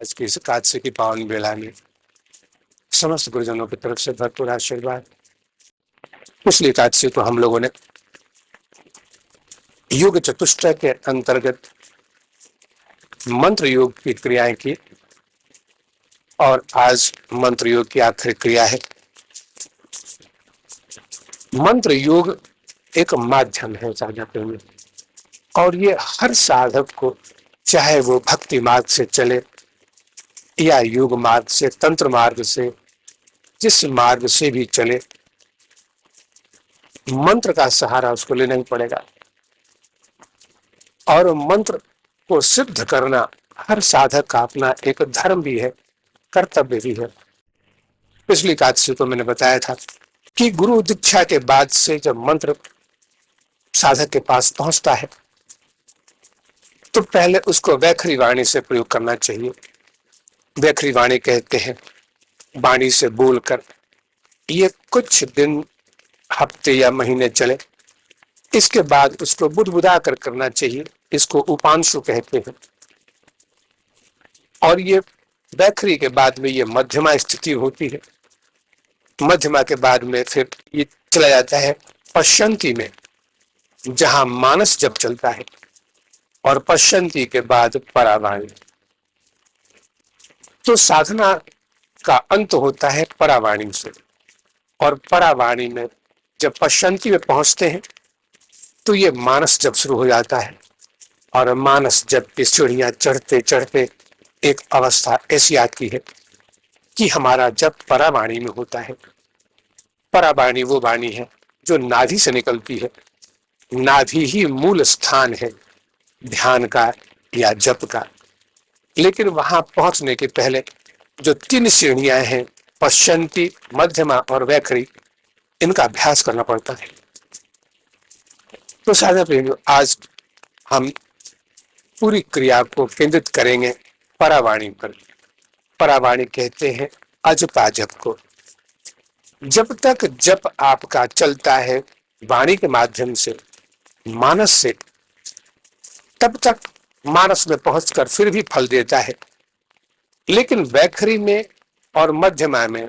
आज की इस एकादशी की पावन बेला में समस्त गुरुजनों की तरफ से भरपूर आशीर्वाद। पिछली एकादशी को हम लोगों ने योग चतुष्टय के अंतर्गत मंत्र योग की क्रियाएं की और आज मंत्र योग की आखिरी क्रिया है। मंत्र योग एक माध्यम है साधक में, और ये हर साधक को, चाहे वो भक्ति मार्ग से चले या योग मार्ग से, तंत्र मार्ग से, जिस मार्ग से भी चले, मंत्र का सहारा उसको लेना ही पड़ेगा। और मंत्र को सिद्ध करना हर साधक का अपना एक धर्म भी है, कर्तव्य भी है। पिछली एकादशी को मैंने बताया था कि गुरु दीक्षा के बाद से जब मंत्र साधक के पास पहुंचता है तो पहले उसको वैखरी वाणी से प्रयोग करना चाहिए। वैखरी वाणी कहते हैं वाणी से बोलकर। ये कुछ दिन, हफ्ते या महीने चले, इसके बाद उसको बुदबुदा कर करना चाहिए। इसको उपांशु कहते हैं। और ये वैखरी के बाद में ये मध्यमा स्थिति होती है। मध्यमा के बाद में फिर ये चला जाता है पश्यंती में, जहां मानस जब चलता है, और पश्यंती के बाद परावाणी। तो साधना का अंत होता है परावाणी से, और परावाणी में जब पश्यंती में पहुंचते हैं तो ये मानस जब शुरू हो जाता है। और मानस जब की सीढ़ियां चढ़ते चढ़ते एक अवस्था ऐसी आती है कि हमारा जब परावाणी में होता है। परावाणी वो वाणी है जो नाभि से निकलती है। नाभि ही मूल स्थान है ध्यान का या जप का। लेकिन वहां पहुंचने के पहले जो 3 श्रेणियां हैं, पश्यंती, मध्यमा और वैखरी, इनका अभ्यास करना पड़ता है। तो साधक प्रेमियों, आज हम पूरी क्रिया को केंद्रित करेंगे परावाणी पर। परावाणी कहते हैं अजपा जप को। जब तक जप आपका चलता है वाणी के माध्यम से, मानस से, तब तक मानस में पहुंचकर फिर भी फल देता है। लेकिन वैखरी में और मध्यमा में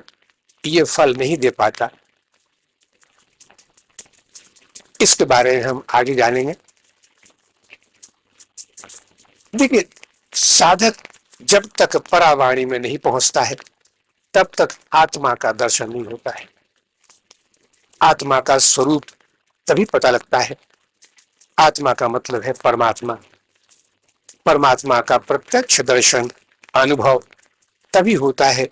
ये फल नहीं दे पाता। इसके बारे में हम आगे जानेंगे। देखिए, साधक जब तक परावाणी में नहीं पहुंचता है तब तक आत्मा का दर्शन नहीं होता है। आत्मा का स्वरूप तभी पता लगता है। आत्मा का मतलब है परमात्मा। परमात्मा का प्रत्यक्ष दर्शन, अनुभव तभी होता है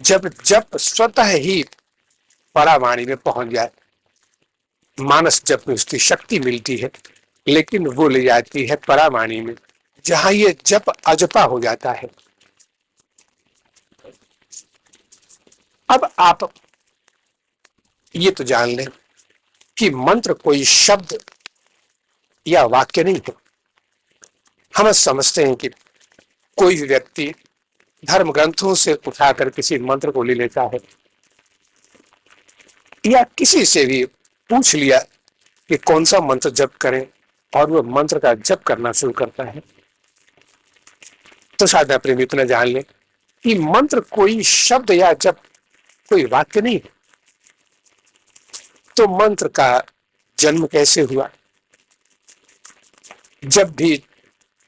जब जब स्वतः ही परावाणी में पहुंच जाए। मानस जप में उसकी शक्ति मिलती है, लेकिन वो ले जाती है परावाणी में, जहां ये जप अजपा हो जाता है। अब आप ये तो जान लें कि मंत्र कोई शब्द या वाक्य नहीं है। हम समझते हैं कि कोई भी व्यक्ति धर्म ग्रंथों से उठाकर किसी मंत्र को ले लेता है, या किसी से भी पूछ लिया कि कौन सा मंत्र जप करें, और वो मंत्र का जप करना शुरू करता है। तो साधना प्रेमी इतना जान लें कि मंत्र कोई शब्द या जप, कोई वाक्य नहीं है। तो मंत्र का जन्म कैसे हुआ? जब भी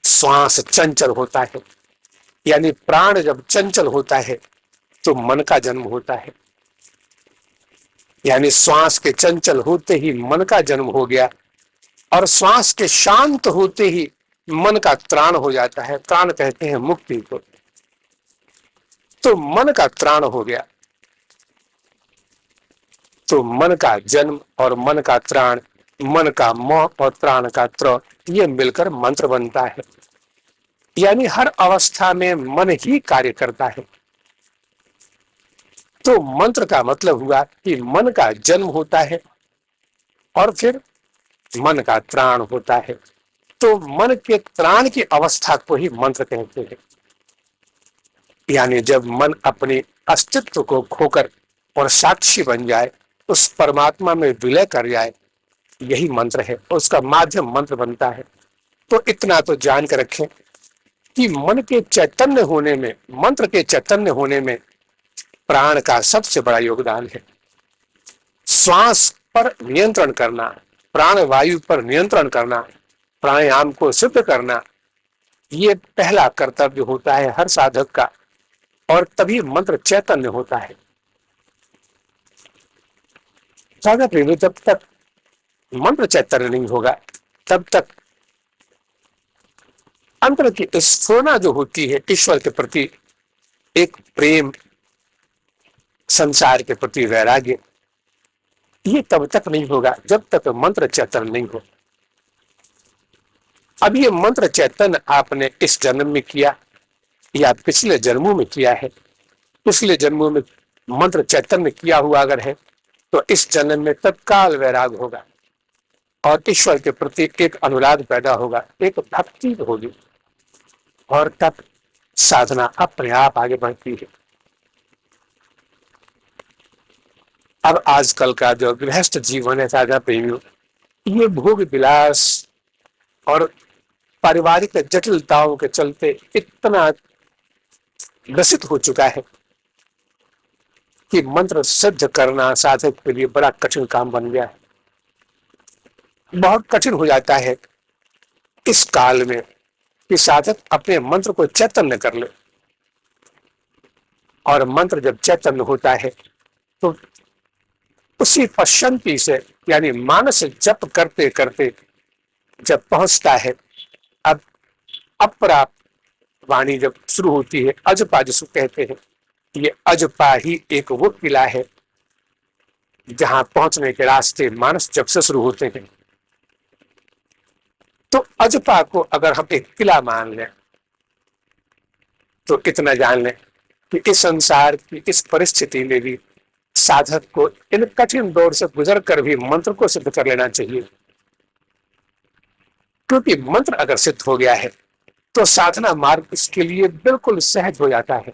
श्वास चंचल होता है, यानी प्राण जब चंचल होता है, तो मन का जन्म होता है। यानी श्वास के चंचल होते ही मन का जन्म हो गया, और श्वास के शांत होते ही मन का त्राण हो जाता है। त्राण कहते हैं मुक्ति को। तो मन का त्राण हो गया, तो मन का जन्म और मन का त्राण, मन का मोह और प्राण का त्र, ये मिलकर मंत्र बनता है। यानी हर अवस्था में मन ही कार्य करता है। तो मंत्र का मतलब हुआ कि मन का जन्म होता है और फिर मन का त्राण होता है। तो मन के त्राण की अवस्था को ही मंत्र कहते हैं। यानी जब मन अपने अस्तित्व को खोकर और साक्षी बन जाए, उस परमात्मा में विलय कर जाए, यही मंत्र है। उसका माध्यम मंत्र बनता है। तो इतना तो जान कर रखें कि मन के चैतन्य होने में, मंत्र के चैतन्य होने में प्राण का सबसे बड़ा योगदान है। श्वास पर नियंत्रण करना, प्राण वायु पर नियंत्रण करना, प्राणायाम को सिद्ध करना, ये पहला कर्तव्य होता है हर साधक का, और तभी मंत्र चैतन्य होता है। साधक प्रेमी, जब तक मंत्र चैतन्य नहीं होगा तब तक अंतर की स्फुरना जो होती है ईश्वर के प्रति, एक प्रेम, संसार के प्रति वैराग्य, ये तब तक नहीं होगा जब तक मंत्र चैतन्य नहीं हो। अब ये मंत्र चैतन्य आपने इस जन्म में किया या पिछले जन्मों में किया है, पिछले जन्मों में मंत्र चैतन्य किया हुआ अगर है तो इस जन्म में तत्काल वैराग होगा और ईश्वर के प्रति एक अनुराग पैदा होगा, एक भक्ति होगी, और तब साधना अपने आप आगे बढ़ती है। अब आजकल का जो गृहस्थ जीवन है साधना प्रेमियों, ये भोग विलास और पारिवारिक जटिलताओं के चलते इतना ग्रसित हो चुका है कि मंत्र सिद्ध करना साधक के लिए बड़ा कठिन काम बन गया है। बहुत कठिन हो जाता है इस काल में कि साधक अपने मंत्र को चैतन्य कर ले, और मंत्र जब चैतन्य होता है तो उसी पश्चंती से, यानी मानस जप करते करते जब पहुंचता है, अब अपरा वाणी जब शुरू होती है, अजपा जिसको कहते हैं, ये अजपा ही एक वो किला है जहां पहुंचने के रास्ते मानस जप से शुरू होते हैं। तो अजपा को अगर हम एक किला मान लें तो इतना जान लें कि इस संसार की इस परिस्थिति में भी साधक को इन कठिन दौर से गुजर कर भी मंत्र को सिद्ध कर लेना चाहिए, क्योंकि मंत्र अगर सिद्ध हो गया है तो साधना मार्ग इसके लिए बिल्कुल सहज हो जाता है।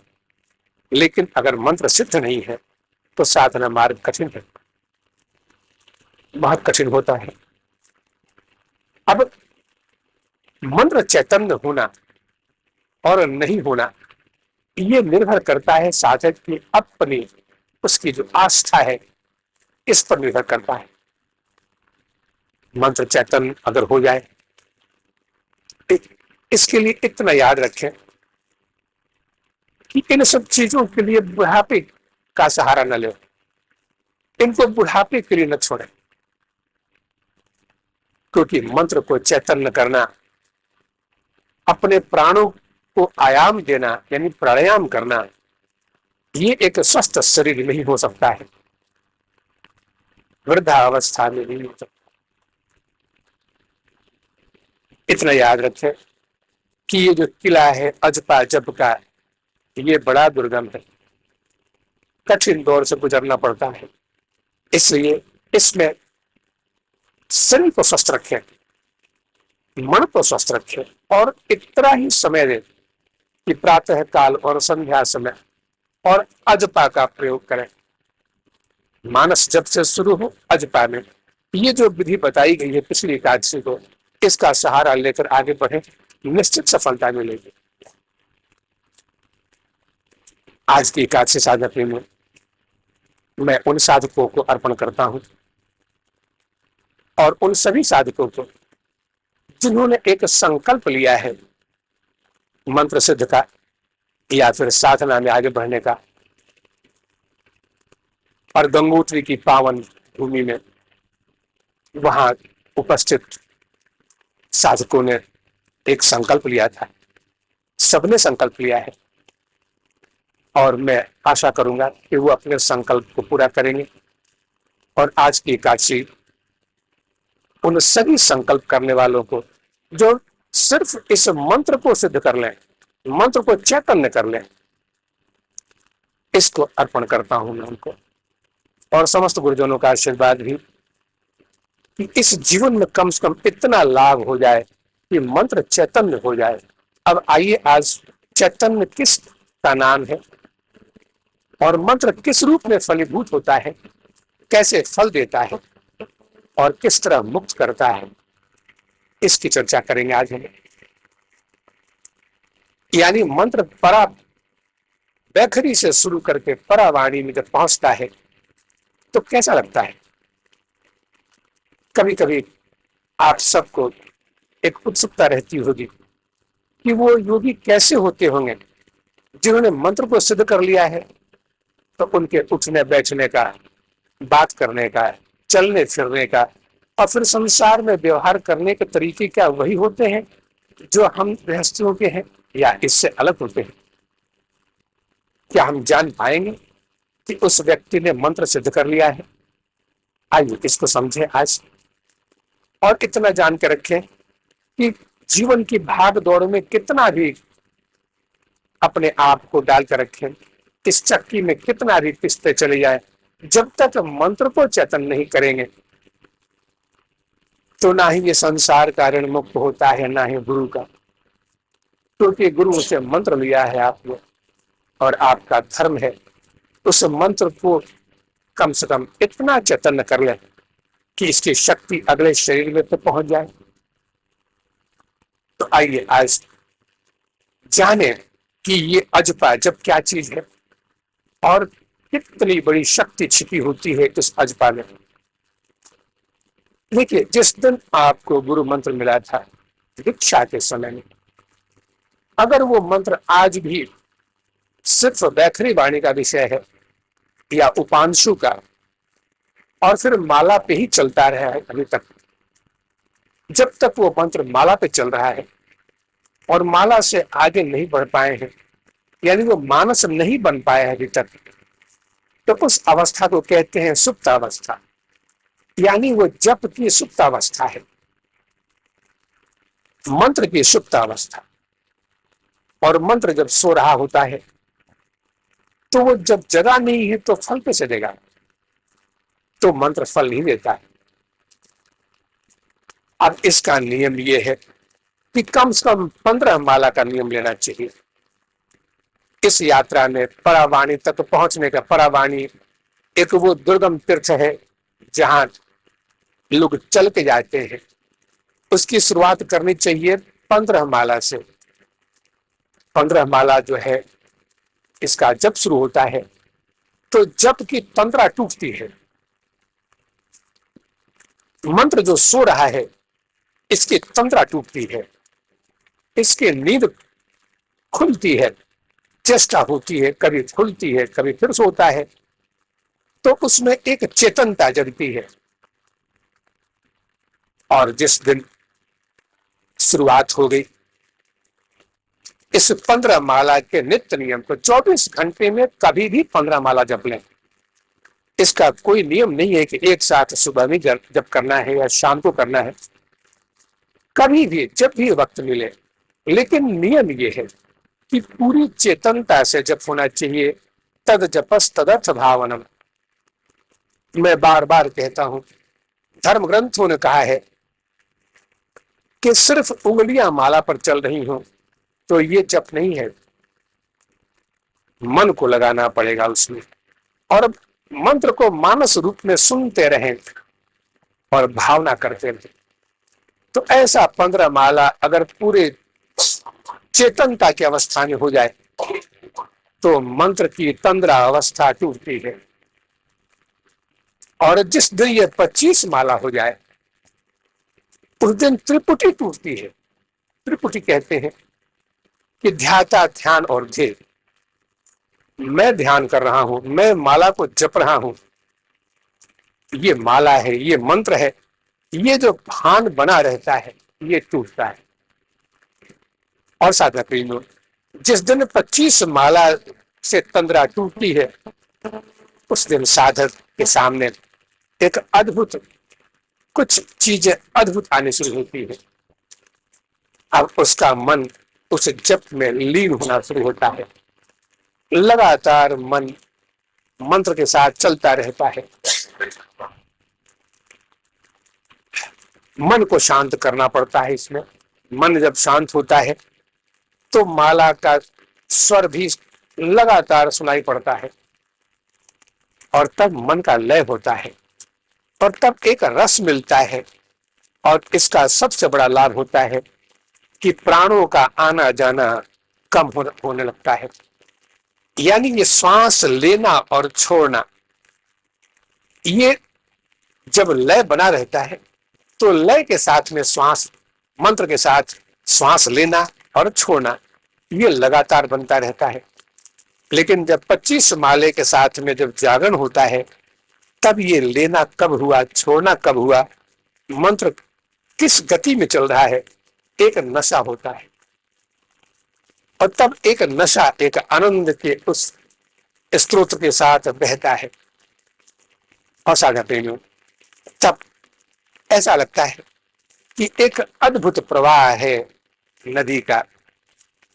लेकिन अगर मंत्र सिद्ध नहीं है तो साधना मार्ग कठिन है, बहुत कठिन होता है। अब मंत्र चैतन्य होना और नहीं होना ये निर्भर करता है साधक की अपनी, उसकी जो आस्था है इस पर निर्भर करता है। मंत्र चैतन्य अगर हो जाए, इसके लिए इतना याद रखें कि इन सब चीजों के लिए बुढ़ापे का सहारा न ले, इनको बुढ़ापे के लिए न छोड़े, क्योंकि मंत्र को चैतन्य करना, अपने प्राणों को आयाम देना यानी प्राणायाम करना, ये एक स्वस्थ शरीर नहीं हो सकता है, वृद्धावस्था में नहीं हो सकता। इतना याद रखें कि ये जो किला है अजपा जप का, ये बड़ा दुर्गम है, कठिन दौर से गुजरना पड़ता है। इसलिए इसमें शरीर को स्वस्थ रखें, मन को स्वस्थ रखें, और इतना ही समय दें कि प्रातः काल और संध्या समय और अजपा का प्रयोग करें। मानस जब से शुरू हो अजपा में, ये जो विधि बताई गई है पिछली एकादशी को, इसका सहारा लेकर आगे बढ़े, निश्चित सफलता मिलेगी। आज की एकादशी साधना में मैं उन साधकों को अर्पण करता हूं, और उन सभी साधकों को जिन्होंने एक संकल्प लिया है मंत्र सिद्ध का या फिर साधना में आगे बढ़ने का, और गंगोत्री की पावन भूमि में वहां उपस्थित साधकों ने एक संकल्प लिया था, सबने संकल्प लिया है, और मैं आशा करूंगा कि वो अपने संकल्प को पूरा करेंगे। और आज की एकादशी उन सभी संकल्प करने वालों को जो सिर्फ इस मंत्र को सिद्ध कर लें, मंत्र को चैतन्य कर लें, इसको अर्पण करता हूं मैं उनको, और समस्त गुरुजनों का आशीर्वाद भी कि इस जीवन में कम से कम इतना लाभ हो जाए कि मंत्र चैतन्य हो जाए। अब आइए, आज चैतन्य किस का नाम है और मंत्र किस रूप में फलीभूत होता है, कैसे फल देता है और किस तरह मुक्त करता है, इसकी चर्चा करेंगे आज हम। यानी मंत्र परा बैखरी से शुरू करके परावाणी में जब पहुंचता है तो कैसा लगता है? कभी कभी आप सबको एक उत्सुकता रहती होगी कि वो योगी कैसे होते होंगे जिन्होंने मंत्र को सिद्ध कर लिया है, तो उनके उठने बैठने का, बात करने का, चलने फिरने का और फिर संसार में व्यवहार करने के तरीके क्या वही होते हैं जो हम गृहस्थियों के हैं या इससे अलग होते हैं? क्या हम जान पाएंगे कि उस व्यक्ति ने मंत्र सिद्ध कर लिया है? आइए इसको समझें आज, और इतना जान के रखें कि जीवन की भाग दौड़ में कितना भी अपने आप को डाल कर रखें, इस चक्की में कितना भी पिसते चले जाए, जब तक मंत्र को चेतन नहीं करेंगे तो ना ही ये संसार का ऋण मुक्त होता है, ना ही गुरु का, क्योंकि गुरु से मंत्र लिया है आपने और आपका धर्म है उस मंत्र को कम से कम इतना चैतन्य कर ले कि इसकी शक्ति अगले शरीर में तो पहुंच जाए। तो आइए आज जाने कि ये अजपा जब क्या चीज है और कितनी बड़ी शक्ति छिपी होती है इस अजपा में। देखिए, जिस दिन आपको गुरु मंत्र मिला था दीक्षा के समय में, अगर वो मंत्र आज भी सिर्फ बैखरी वाणी का विषय है या उपांशु का और फिर माला पे ही चलता रहा है अभी तक, जब तक वो मंत्र माला पे चल रहा है और माला से आगे नहीं बढ़ पाए हैं, यानी वो मानस नहीं बन पाया है अभी तक, तो उस अवस्था को कहते हैं सुप्त अवस्था, यानी वो जप की सुप्त अवस्था है, मंत्र की सुप्त अवस्था। और मंत्र जब सो रहा होता है तो वो जब जगा नहीं है तो फल कैसे देगा? तो मंत्र फल नहीं देता है। अब इसका नियम ये है कि कम से कम 15 माला का नियम लेना चाहिए इस यात्रा में परावाणी तक पहुंचने का। परावाणी एक वो दुर्गम तीर्थ है जहां लोग चल के जाते हैं, उसकी शुरुआत करनी चाहिए 15 माला से। 15 माला जो है इसका जब शुरू होता है तो जप की तंत्रा टूटती है, मंत्र जो सो रहा है इसकी तंत्रा टूटती है, इसकी नींद खुलती है, चेष्टा होती है, कभी खुलती है कभी फिर सोता है, तो उसमें एक चेतनता जगती है। और जिस दिन शुरुआत हो गई इस 15 माला के नित्य नियम को, 24 घंटे में कभी भी 15 माला जप लें। इसका कोई नियम नहीं है कि एक साथ सुबह में जप करना है या शाम को करना है, कभी भी जब भी वक्त मिले। लेकिन नियम ये है कि पूरी चेतनता से जप होना चाहिए। तद जपस तदर्थ भावनम। मैं बार बार कहता हूं, धर्म ग्रंथों ने कहा है कि सिर्फ उंगलियां माला पर चल रही हों तो ये जप नहीं है, मन को लगाना पड़ेगा उसमें, और मंत्र को मानस रूप में सुनते रहें और भावना करते रहें। तो ऐसा 15 माला अगर पूरे चेतनता की अवस्था में हो जाए तो मंत्र की तंद्रा अवस्था टूटती है। और जिस दिन ये 25 माला हो जाए उस दिन त्रिपुटी टूटती है। त्रिपुटी कहते हैं कि ध्याता, ध्यान और ध्येय। मैं ध्यान कर रहा हूं, मैं माला को जप रहा हूं, ये माला है, ये मंत्र है, ये जो भान बना रहता है ये टूटता है। और साधना प्रेमियों, जिस दिन 25 माला से तंद्रा टूटती है उस दिन साधक के सामने एक अद्भुत, कुछ चीजें अद्भुत आने शुरू होती है। अब उसका मन उस जप में लीन होना शुरू होता है, लगातार मन मंत्र के साथ चलता रहता है। मन को शांत करना पड़ता है इसमें। मन जब शांत होता है तो माला का स्वर भी लगातार सुनाई पड़ता है और तब मन का लय होता है और तब एक रस मिलता है। और इसका सबसे बड़ा लाभ होता है कि प्राणों का आना जाना होने लगता है। यानी ये श्वास लेना और छोड़ना, ये जब लय बना रहता है तो लय के साथ में श्वास, मंत्र के साथ श्वास लेना और छोड़ना ये लगातार बनता रहता है। लेकिन जब 25 माले के साथ में जब जागरण होता है, तब ये लेना कब हुआ, छोड़ना कब हुआ, मंत्र किस गति में चल रहा है, एक नशा होता है। और तब एक नशा, एक आनंद के उस स्रोत के साथ बहता है। और साधना प्रेमियों, तब ऐसा लगता है कि एक अद्भुत प्रवाह है नदी का।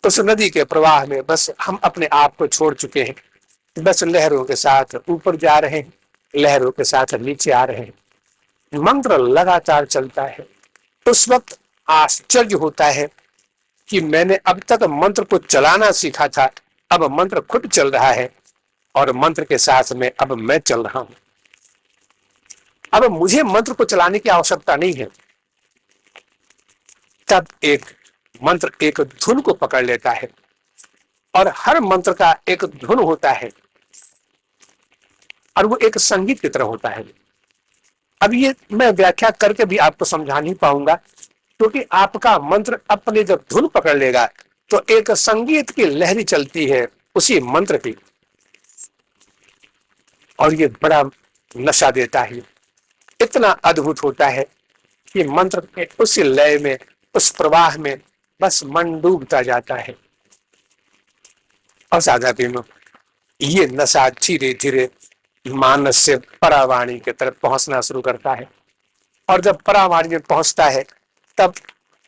उस नदी के प्रवाह में बस हम अपने आप को छोड़ चुके हैं, बस लहरों के साथ ऊपर जा रहे हैं, लहरों के साथ नीचे आ रहे हैं। मंत्र लगातार चलता है। उस वक्त आश्चर्य होता है कि मैंने अब तक मंत्र को चलाना सीखा था, अब मंत्र खुद चल रहा है और मंत्र के साथ में अब मैं चल रहा हूं। अब मुझे मंत्र को चलाने की आवश्यकता नहीं है। तब एक मंत्र एक धुन को पकड़ लेता है और हर मंत्र का एक धुन होता है और वो एक संगीत की तरह होता है। अब ये मैं व्याख्या करके भी आपको समझा नहीं पाऊंगा, क्योंकि आपका मंत्र अपने जब धुन पकड़ लेगा तो एक संगीत की लहरी चलती है उसी मंत्र की, और ये बड़ा नशा देता है। इतना अद्भुत होता है कि मंत्र के उस लय में, उस प्रवाह में बस मन डूबता जाता है। और साधारण में ये नशा धीरे धीरे मानस से परावाणी की तरफ पहुंचना शुरू करता है। और जब परावाणी में पहुंचता है, तब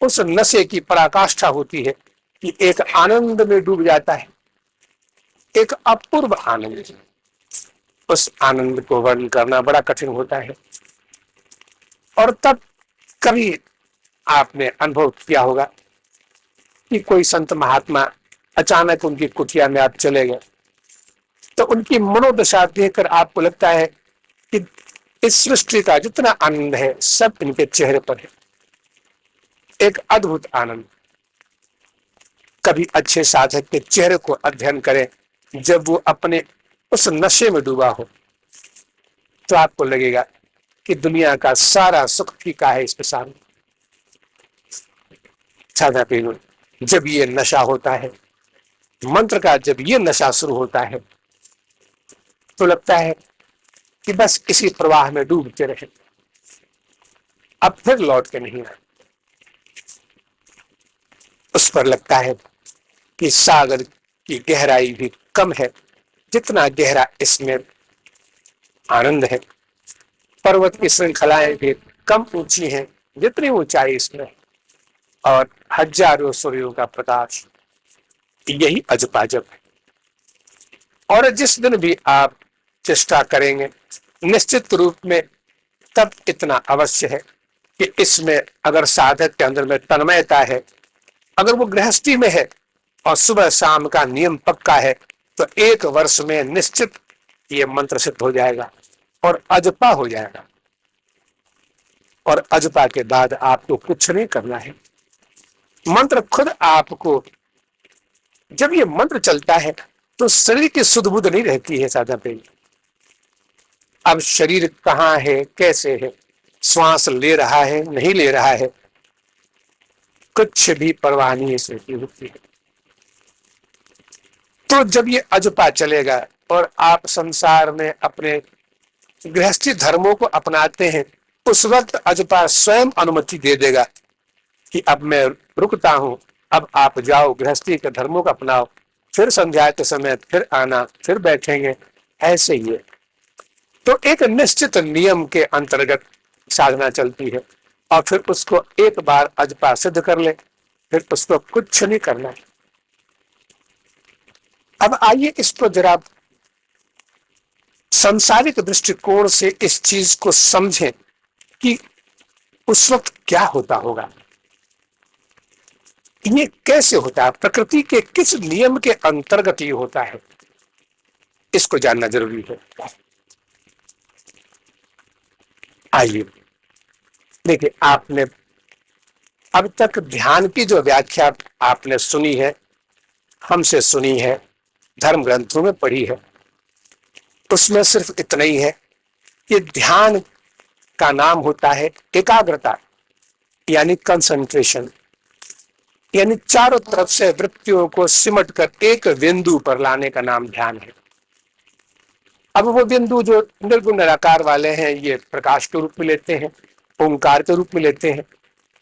उस नशे की पराकाष्ठा होती है कि एक आनंद में डूब जाता है, एक अपूर्व आनंद। उस आनंद को वर्णन करना बड़ा कठिन होता है। और तब कभी आपने अनुभव किया होगा कि कोई संत महात्मा अचानक उनकी कुटिया में आप चले गए, तो उनकी मनोदशा देखकर आपको लगता है कि इस सृष्टि का जितना आनंद है सब इनके चेहरे पर है, एक अद्भुत आनंद। कभी अच्छे साधक के चेहरे को अध्ययन करें, जब वो अपने उस नशे में डूबा हो, तो आपको लगेगा कि दुनिया का सारा सुख फीका है इसके सामने। साधा पीनो, जब ये नशा होता है मंत्र का, जब ये नशा शुरू होता है, तो लगता है कि बस इसी प्रवाह में डूबते रहे, अब फिर लौट के नहीं आए। उस पर लगता है कि सागर की गहराई भी कम है जितना गहरा इसमें आनंद है। पर्वत की श्रृंखलाएं भी कम ऊंची हैं जितनी ऊंचाई इसमें, और हजारों सूर्यों का प्रकाश, यही अजपाजप है। और जिस दिन भी आप चेष्टा करेंगे, निश्चित रूप में तब इतना अवश्य है कि इसमें अगर साधक के अंदर में तन्मयता है, अगर वो गृहस्थी में है और सुबह शाम का नियम पक्का है, तो 1 वर्ष में निश्चित ये मंत्र सिद्ध हो जाएगा और अजपा हो जाएगा। और अजपा के बाद आपको कुछ नहीं करना है, मंत्र खुद आपको, जब ये मंत्र चलता है तो शरीर की सुध बुध नहीं रहती है साधा पे। अब शरीर कहाँ है, कैसे है, श्वास ले रहा है नहीं ले रहा है, कुछ भी परवाह नहीं रहती होती है। तो जब ये अजपा चलेगा और आप संसार में अपने गृहस्थी धर्मों को अपनाते हैं, उस वक्त अजपा स्वयं अनुमति दे देगा कि अब मैं रुकता हूं, अब आप जाओ गृहस्थी के धर्मों को अपनाओ, फिर संध्या के समय फिर आना, फिर बैठेंगे, ऐसे ही है। तो एक निश्चित नियम के अंतर्गत साधना चलती है, और फिर उसको एक बार अजपा सिद्ध कर ले, फिर उसको कुछ नहीं करना है। अब आइए इसको जरा सांसारिक दृष्टिकोण से इस चीज को समझें कि उस वक्त क्या होता होगा, ये कैसे होता है, प्रकृति के किस नियम के अंतर्गत ये होता है, इसको जानना जरूरी है। आइए देखिए, आपने अब तक ध्यान की जो व्याख्या आपने सुनी है, हमसे सुनी है, धर्म ग्रंथों में पढ़ी है, उसमें सिर्फ इतना ही है कि ध्यान का नाम होता है एकाग्रता, यानी कंसंट्रेशन, यानी चारों तरफ से वृत्तियों को सिमट कर एक बिंदु पर लाने का नाम ध्यान है। अब वो बिंदु जो निर्गुण निराकार वाले हैं, ये प्रकाश के रूप में लेते हैं, ओंकार के रूप में लेते हैं,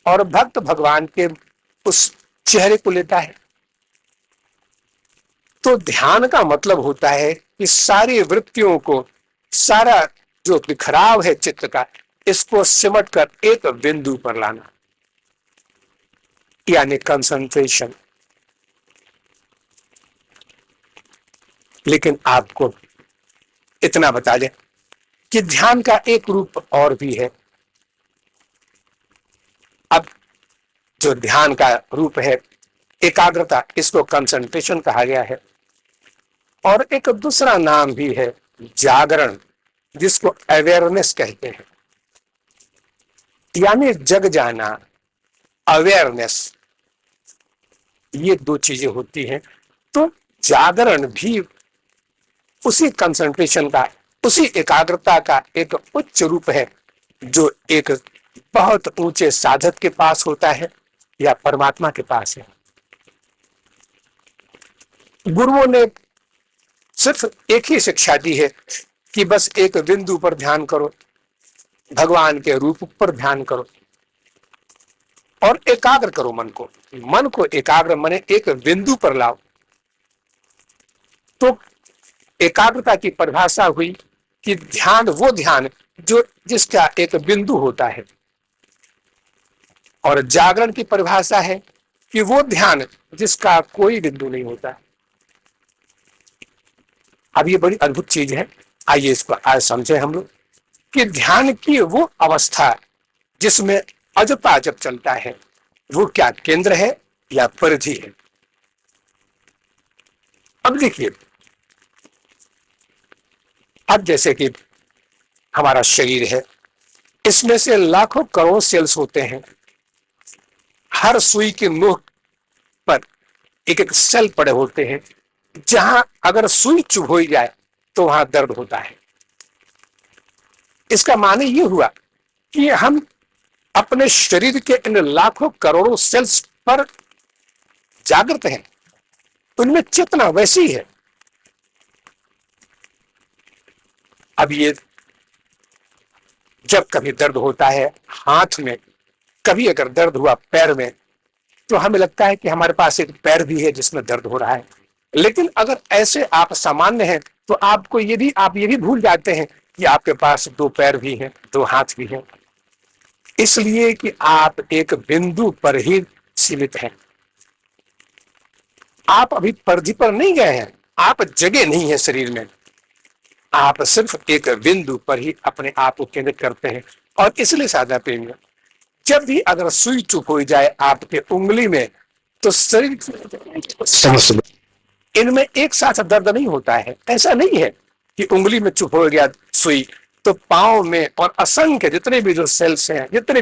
और भक्त भगवान के उस चेहरे को लेता है। तो ध्यान का मतलब होता है कि सारी वृत्तियों को, सारा जो बिखराव है चित्त का, इसको सिमट कर एक बिंदु पर लाना, यानी कंसंट्रेशन। लेकिन आपको इतना बता दें कि ध्यान का एक रूप और भी है। अब जो ध्यान का रूप है एकाग्रता, इसको कंसंट्रेशन कहा गया है, और एक दूसरा नाम भी है जागरण, जिसको अवेयरनेस कहते हैं, यानी जग जाना, अवेयरनेस। ये दो चीजें होती हैं। तो जागरण भी उसी कंसंट्रेशन का, उसी एकाग्रता का एक उच्च रूप है, जो एक बहुत ऊंचे साधक के पास होता है या परमात्मा के पास है। गुरुओं ने सिर्फ एक ही शिक्षा दी है कि बस एक बिंदु पर ध्यान करो, भगवान के रूप पर ध्यान करो और एकाग्र करो मन को। मन को एकाग्र माने एक बिंदु पर लाओ। तो एकाग्रता की परिभाषा हुई कि ध्यान वो ध्यान जो जिसका एक बिंदु होता है, और जागरण की परिभाषा है कि वो ध्यान जिसका कोई बिंदु नहीं होता। अब ये बड़ी अद्भुत चीज है, आइए इसको आज समझे हम लोग कि ध्यान की वो अवस्था जिसमें अजपा जब चलता है, वो क्या केंद्र है या परिधि है। अब देखिए, अब जैसे कि हमारा शरीर है, इसमें से लाखों करोड़ सेल्स होते हैं। हर सुई के नोक पर एक एक सेल पड़े होते हैं, जहां अगर सुई चुभ हो जाए तो वहां दर्द होता है। इसका माने ये हुआ कि हम अपने शरीर के इन लाखों करोड़ों सेल्स पर जागृत हैं, उनमें चेतना वैसी है। अब ये जब कभी दर्द होता है हाथ में, कभी अगर दर्द हुआ पैर में, तो हमें लगता है कि हमारे पास एक पैर भी है जिसमें दर्द हो रहा है। लेकिन अगर ऐसे आप सामान्य हैं तो आप ये भी भूल जाते हैं कि आपके पास दो पैर भी हैं, दो हाथ भी हैं, इसलिए कि आप एक बिंदु पर ही सीमित हैं। आप अभी परिधि पर नहीं गए हैं, आप जगह नहीं है शरीर में, आप सिर्फ एक बिंदु पर ही अपने आप को केंद्रित करते हैं। और इसलिए साधा प्रेम, जब भी अगर सुई चुप हो जाए आपके उंगली में, तो शरीर इनमें एक साथ दर्द नहीं होता है। ऐसा नहीं है कि उंगली में चुप हो गया सुई तो पांव में और असंख्य जितने भी जो सेल्स हैं, जितने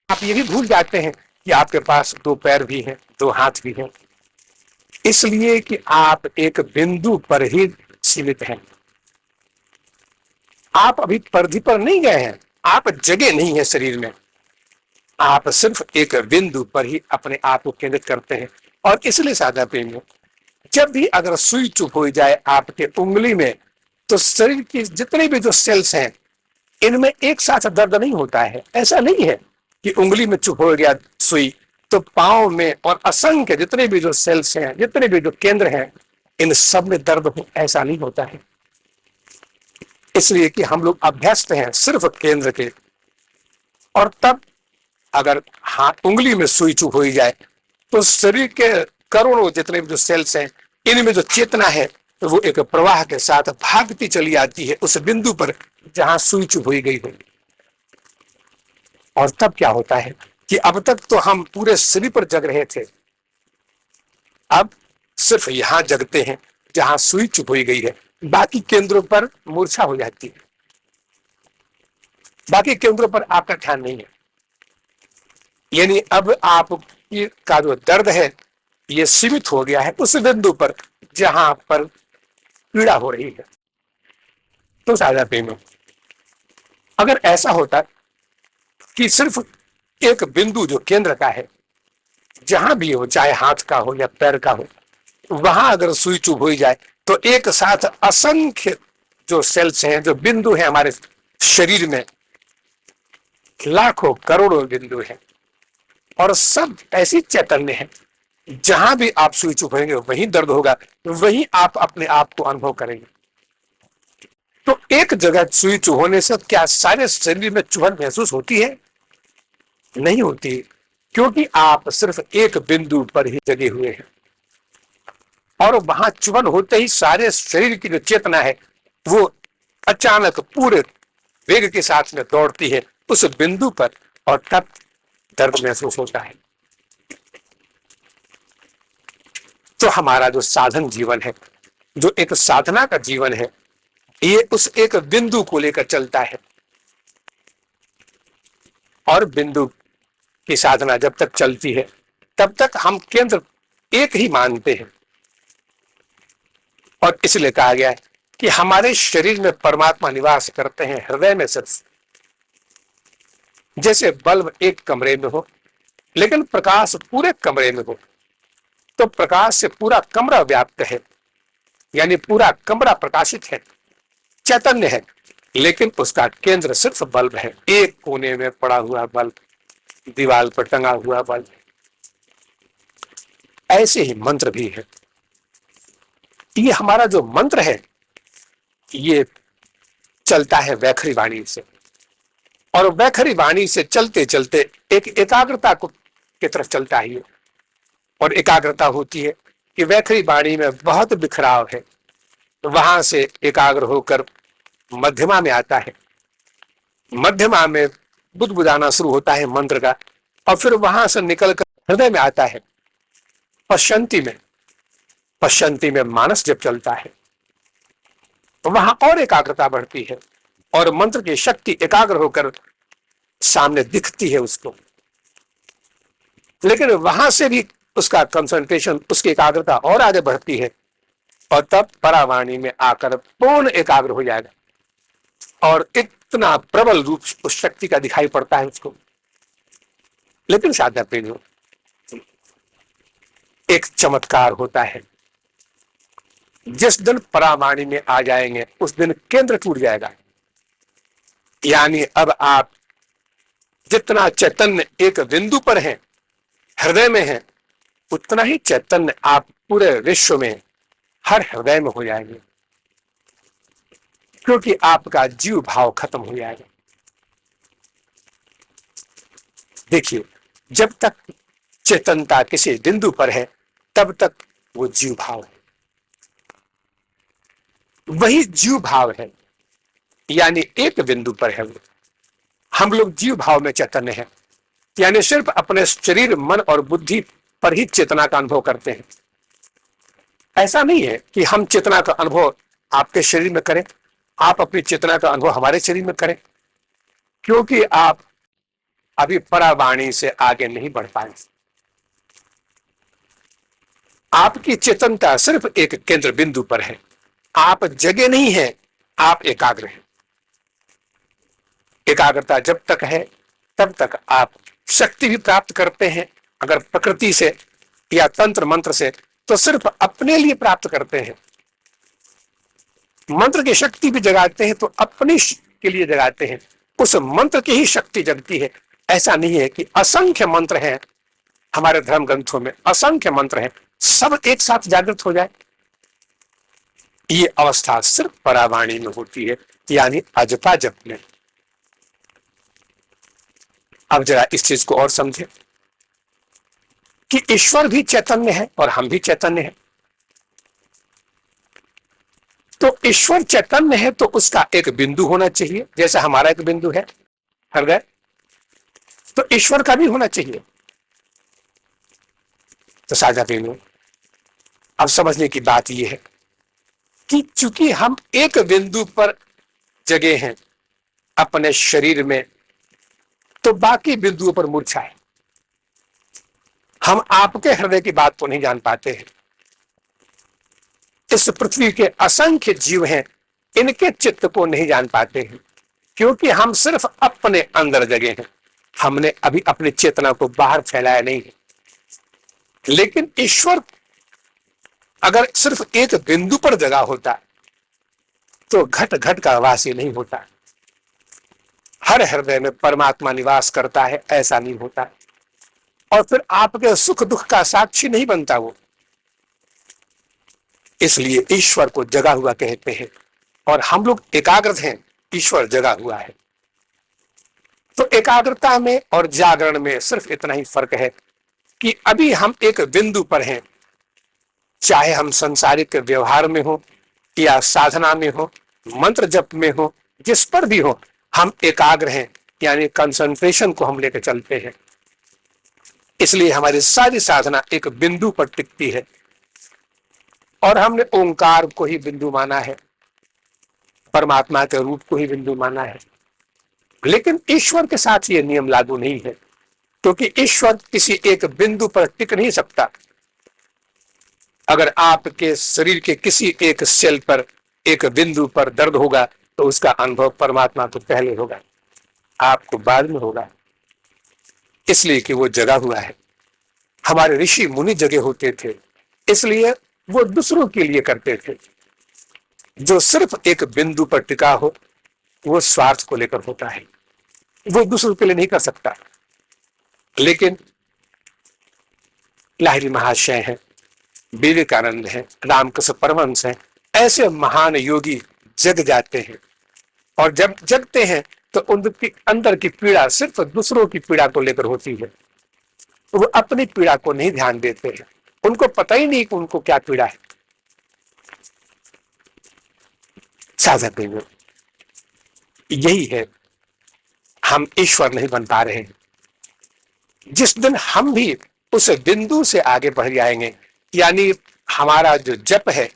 आप ये भी भूल जाते हैं कि आपके पास दो पैर भी हैं, दो हाथ भी हैं, इसलिए कि आप एक बिंदु पर ही सीमित हैं। आप अभी परिधि पर नहीं गए हैं, आप जगह नहीं है शरीर में, आप सिर्फ एक बिंदु पर ही अपने आप को केंद्रित करते हैं। और इसलिए साधा प्रेमियों, जब भी अगर सुई चुप हो जाए आपके उंगली में, तो शरीर की जितने भी जो सेल्स हैं, इनमें एक साथ दर्द नहीं होता है। ऐसा नहीं है कि उंगली में चुप हो गया सुई तो पांव में और असंख्य जितने भी जो सेल्स हैं, जितने भी जो केंद्र हैं, इन सब में दर्द हो, ऐसा नहीं होता है। इसलिए कि हम लोग अभ्यस्त हैं सिर्फ केंद्र के। और तब अगर हाथ उंगली में सुई चुप हो जाए तो शरीर के करोड़ों जितने भी जो सेल्स हैं, इनमें जो चेतना है, तो वो एक प्रवाह के साथ भागती चली आती है उस बिंदु पर जहां सुई चुप हो गई हो। और तब क्या होता है कि अब तक तो हम पूरे शरीर पर जग रहे थे, अब सिर्फ यहां जगते हैं जहां सुई चुप हो गई है। बाकी केंद्रों पर मूर्छा हो जाती है, बाकी केंद्रों पर आपका ध्यान नहीं है। यानी अब आप का जो दर्द है ये सीमित हो गया है उस बिंदु पर जहां पर पीड़ा हो रही है। तो साझा प्रेमी, अगर ऐसा होता कि सिर्फ एक बिंदु जो केंद्र का है, जहां भी हो, चाहे हाथ का हो या पैर का हो, वहां अगर सुई चुभ हो जाए तो एक साथ असंख्य जो सेल्स हैं, जो बिंदु हैं हमारे शरीर में, लाखों करोड़ों बिंदु हैं और सब ऐसी चैतन्य है, जहां भी आप सुई चुभेंगे वहीं दर्द होगा, वहीं आप अपने आप को अनुभव करेंगे। तो एक जगह सुई चुभने से क्या सारे शरीर में चुभन महसूस होती है? नहीं होती, क्योंकि आप सिर्फ एक बिंदु पर ही जगे हुए हैं और वहां चुभन होते ही सारे शरीर की जो चेतना है वो अचानक पूरे वेग के साथ में दौड़ती है उस बिंदु पर और तब दर्द महसूस होता है। तो हमारा जो साधन जीवन है, जो एक साधना का जीवन है, ये उस एक बिंदु को लेकर चलता है और बिंदु की साधना जब तक चलती है तब तक हम केंद्र एक ही मानते हैं। और इसलिए कहा गया है कि हमारे शरीर में परमात्मा निवास करते हैं हृदय में सिर्फ। जैसे बल्ब एक कमरे में हो लेकिन प्रकाश पूरे कमरे में हो, तो प्रकाश से पूरा कमरा व्याप्त है, यानी पूरा कमरा प्रकाशित है, चैतन्य है, लेकिन उसका केंद्र सिर्फ बल्ब है, एक कोने में पड़ा हुआ बल्ब, दीवार पर टंगा हुआ बल्ब। ऐसे ही मंत्र भी है। ये हमारा जो मंत्र है ये चलता है वैखरी वाणी से, और वैखरी वाणी से चलते चलते एक एकाग्रता को की तरफ चलता है। और एकाग्रता होती है कि वैखरी वाणी में बहुत बिखराव है, तो वहां से एकाग्र होकर मध्यमा में आता है, मध्यमा में बुदबुदाना शुरू होता है मंत्र का, और फिर वहां से निकलकर हृदय में आता है, पश्यंती में। पश्यंती में मानस जब चलता है तो वहां और एकाग्रता बढ़ती है और मंत्र की शक्ति एकाग्र होकर सामने दिखती है उसको, लेकिन वहां से भी उसका कंसंट्रेशन, उसकी एकाग्रता और आगे बढ़ती है और तब परावाणी में आकर पूर्ण एकाग्र हो जाएगा और इतना प्रबल रूप उस शक्ति का दिखाई पड़ता है उसको। लेकिन साधना प्रेमियों, एक चमत्कार होता है, जिस दिन परावाणी में आ जाएंगे उस दिन केंद्र टूट जाएगा। यानी अब आप जितना चैतन्य एक बिंदु पर हैं, हृदय में है, उतना ही चैतन्य आप पूरे विश्व में हर हृदय में हो जाएंगे, क्योंकि आपका जीव भाव खत्म हो जाएगा। देखिए, जब तक चेतनता किसी बिंदु पर है तब तक वो जीव भाव है, वही जीव भाव है, यानी एक बिंदु पर है वो। हम लोग जीव भाव में चैतन्य हैं, यानी सिर्फ अपने शरीर, मन और बुद्धि पर ही चेतना का अनुभव करते हैं। ऐसा नहीं है कि हम चेतना का अनुभव आपके शरीर में करें, आप अपनी चेतना का अनुभव हमारे शरीर में करें, क्योंकि आप अभी परावाणी से आगे नहीं बढ़ पाए। आपकी चेतनता सिर्फ एक केंद्र बिंदु पर है, आप जगे नहीं हैं, आप एकाग्र हैं। एकाग्रता जब तक है तब तक आप शक्ति भी प्राप्त करते हैं, अगर प्रकृति से या तंत्र मंत्र से तो सिर्फ अपने लिए प्राप्त करते हैं। मंत्र की शक्ति भी जगाते हैं तो अपने के लिए जगाते हैं, उस मंत्र की ही शक्ति जगती है। ऐसा नहीं है कि असंख्य मंत्र हैं, हमारे धर्म ग्रंथों में असंख्य मंत्र हैं, सब एक साथ जागृत हो जाए। ये अवस्था सिर्फ परावाणी में होती है, यानी अजपा जप में। अब जरा इस चीज को और समझे कि ईश्वर भी चैतन्य है और हम भी चैतन्य हैं। तो ईश्वर चैतन्य है तो उसका एक बिंदु होना चाहिए, जैसे हमारा एक बिंदु है हृदय, तो ईश्वर का भी होना चाहिए। तो साझा प्रेमियों, अब समझने की बात यह है कि चूंकि हम एक बिंदु पर जगे हैं अपने शरीर में, तो बाकी बिंदुओं पर मूर्छा है। हम आपके हृदय की बात को नहीं जान पाते हैं। इस पृथ्वी के असंख्य जीव हैं, इनके चित्त को नहीं जान पाते हैं, क्योंकि हम सिर्फ अपने अंदर जगे हैं। हमने अभी अपनी चेतना को बाहर फैलाया नहीं है। लेकिन ईश्वर अगर सिर्फ एक बिंदु पर जगा होता तो घट घट का वासी नहीं होता। हर हृदय में परमात्मा निवास करता है, ऐसा नहीं होता। और फिर आपके सुख दुख का साक्षी नहीं बनता वो। इसलिए ईश्वर को जगा हुआ कहते हैं, और हम लोग एकाग्र हैं, ईश्वर जगा हुआ है। तो एकाग्रता में और जागरण में सिर्फ इतना ही फर्क है कि अभी हम एक बिंदु पर हैं, चाहे हम संसारिक व्यवहार में हो या साधना में हो, मंत्र जप में हो, जिस पर भी हो, हम एकाग्र हैं, यानी कंसंट्रेशन को हम लेकर चलते हैं। इसलिए हमारी सारी साधना एक बिंदु पर टिकती है, और हमने ओंकार को ही बिंदु माना है, परमात्मा के रूप को ही बिंदु माना है। लेकिन ईश्वर के साथ यह नियम लागू नहीं है, क्योंकि ईश्वर किसी एक बिंदु पर टिक नहीं सकता। अगर आपके शरीर के किसी एक सेल पर, एक बिंदु पर दर्द होगा, तो उसका अनुभव परमात्मा को पहले होगा, आपको बाद में होगा, इसलिए कि वो जगा हुआ है। हमारे ऋषि मुनि जगे होते थे, इसलिए वो दूसरों के लिए करते थे। जो सिर्फ एक बिंदु पर टिका हो, वो स्वार्थ को लेकर होता है, वो दूसरों के लिए नहीं कर सकता। लेकिन लाहिरी महाशय हैं, विवेकानंद हैं, रामकृष्ण परमहंस हैं, ऐसे महान योगी जग जाते हैं। और जब जगते हैं तो उनकी अंदर की पीड़ा सिर्फ दूसरों की पीड़ा को लेकर होती है, वो अपनी पीड़ा को नहीं ध्यान देते हैं। उनको पता ही नहीं कि उनको क्या पीड़ा है। साधक में यही है, हम ईश्वर नहीं बन पा रहे हैं। जिस दिन हम भी उस बिंदु से आगे बढ़ जाएंगे, यानी हमारा जो जप है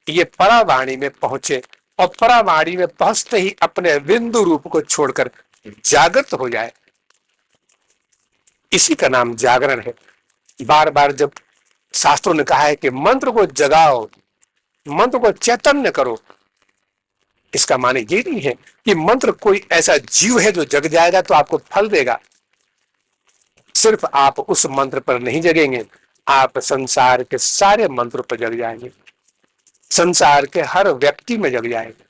ये परावाणी में पहुंचे, और परावाणी में पहुंचते ही अपने बिंदु रूप को छोड़कर जागृत हो जाए, इसी का नाम जागरण है। बार बार जब शास्त्रों ने कहा है कि मंत्र को जगाओ, मंत्र को चैतन्य करो, इसका माने ये नहीं है कि मंत्र कोई ऐसा जीव है जो जग जाएगा तो आपको फल देगा। सिर्फ आप उस मंत्र पर नहीं जगेंगे, आप संसार के सारे मंत्र पर जग जाएंगे, संसार के हर व्यक्ति में जग जाएंगे,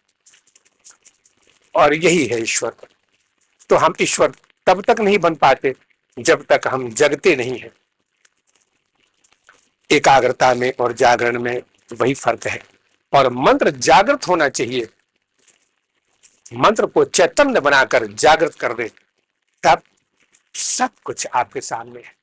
और यही है ईश्वर। तो हम ईश्वर तब तक नहीं बन पाते जब तक हम जगते नहीं हैं। एकाग्रता में और जागरण में वही फर्क है। और मंत्र जागृत होना चाहिए, मंत्र को चैतन्य बनाकर जागृत कर दे, तब सब कुछ आपके सामने है।